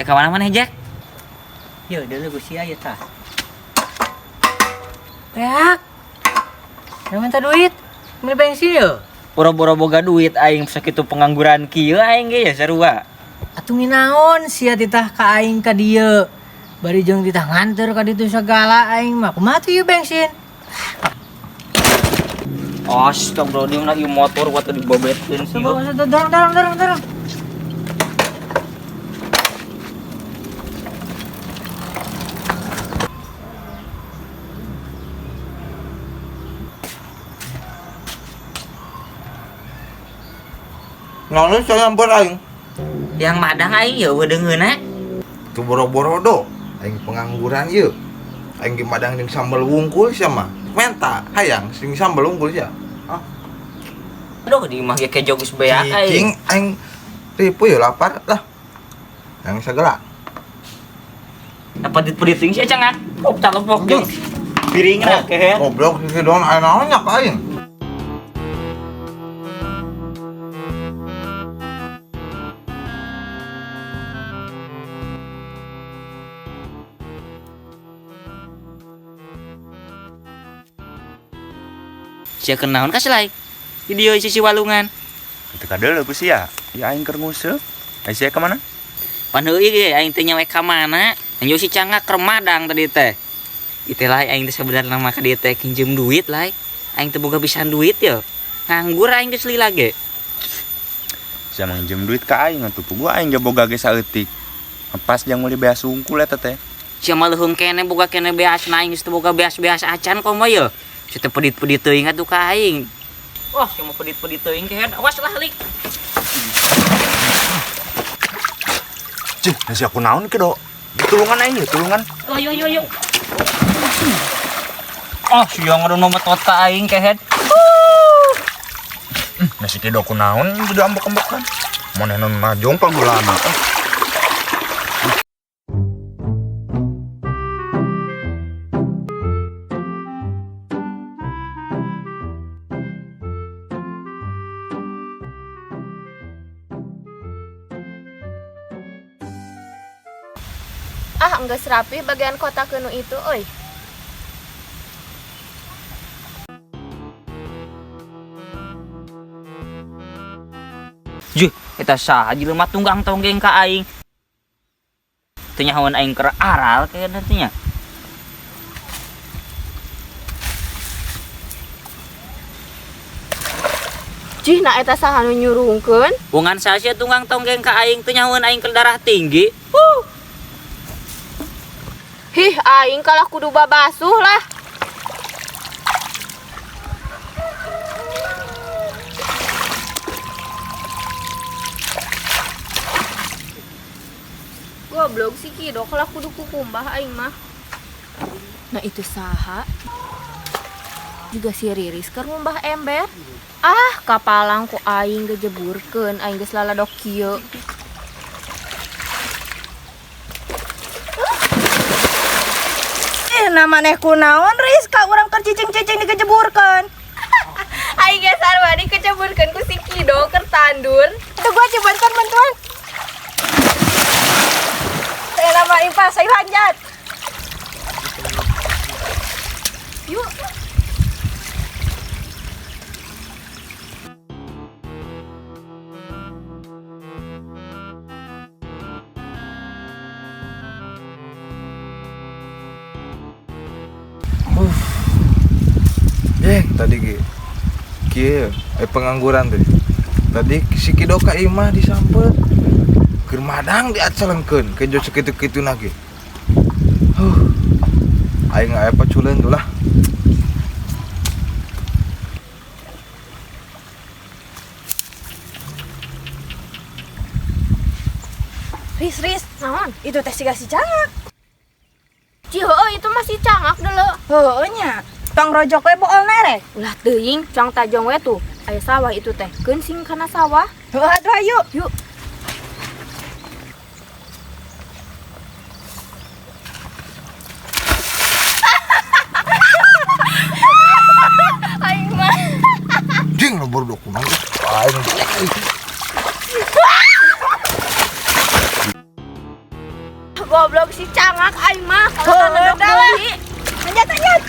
ka mana-mana Jack. Yo, dulu gue sia ya tah. Reak. Yang minta duit. Beli bensin yo. Boro-boro boga duit aing sakitu pengangguran kieu aing ge ya sarua. Atuh naon sia titah ka aing ka dieu. Bari jeung titah nganter ka ditu segala aing mah kumaha tuh ieu bensin. Astagfirullahaladzim lah ieu motor gua teh dibobetkeun sih. Coba dorong. Naon saya aing? Yang madang aing ya wedeungeuna. Tu boro-boro do. Aing pengangguran ieu. Aing ge madang jeung sambal wungkul sia mah. Menta hayang sing sambal wungkul sia. Aduh di imah ge kejo geus beak Cing aing ripu ya lapar lah. Yang segala. Apa dit-pedit sing sia cangak. Kok calepok jeung piringna kehe. Goblok si don aya naon nya ka aing. Sia kenaon ka selai. Video sisi walungan. Itu kadel aku sih ya. Ya aing keur nguseup. Aya ka mana? Pan heuih ge aing teh nyawe ka mana? Anjo si cangak keur madang tadi teh. Itu lah aing teh sebenarnya nama ka dieu teh kinjem duit lah. Aing teh boga pisan duit ya. Nganggur aing geus lila ge. Sia minjem duit ka aing atuh gua aing ge boga ge saeutik. Pas jang meuli beas sungkul eta teh. Sia mah leuheung kene boga kene beasna aing geus teu boga beas-beas acan komo ye. Sia teh pedit-pedit teuing atuh ka aing. Wah, sia mah pedit-pedit teuing kehe. Awas lah halik. Cih, nasi aku naon ke do? Tulungan aing, tulungan. Yo. Sia ngadono metot ka aing kehe. Nasi ke do aku naon jadi ambek-ambekan. Manehna najong pagulana. Enggeus rapi bagian kota kenu itu, euy. Juh, eta saha jelema tunggang tonggeng ka aing. Teu nyahoan aing keur aral ke nantinya. Cih, na eta saha nu nyurungkeun? Bungan sasia tunggang tonggeng ka aing teu nyahoan aing keur darah tinggi. Hih, aing kalah kudu babasuh lah. Goblok si Kido kalah kudu kukumbah aing mah. Nah itu saha? Juga si Riris keur ngumbah ember. Kapalang ku aing gejeburkeun, aing geus laladok kieu. Namaneh kunaon Riz ka urang keur cicing-cicing dikejeburkeun. Aing ge sarua dikejeburkeun ku si Kido keur tandur. Teu gua coba bantuan. Saya nama Impas, saya hanjat. Yuk. Tadi kieu pengangguran teh. Tadi si Kido ka imah disampet. Keur madang diacelengkeun kejo sakitu-kituna ge. Aing aya paculeun tuh lah. Riz, Naon? itu teh siga si cangak. Ciheueuh itu masih cangak dulu. Heueuh nya. Tong rojok we bool nerek. Ulah teuing, cang tajong we tuh. Aya sawah itu teh. Geunsing kana sawah. Heueuh atuh ayo. Yuk. Aing mah. Jing lo bordok kumaha. Aing. goblok si cangak aing mah kalau tanah dok deui. Lanjut lanjut.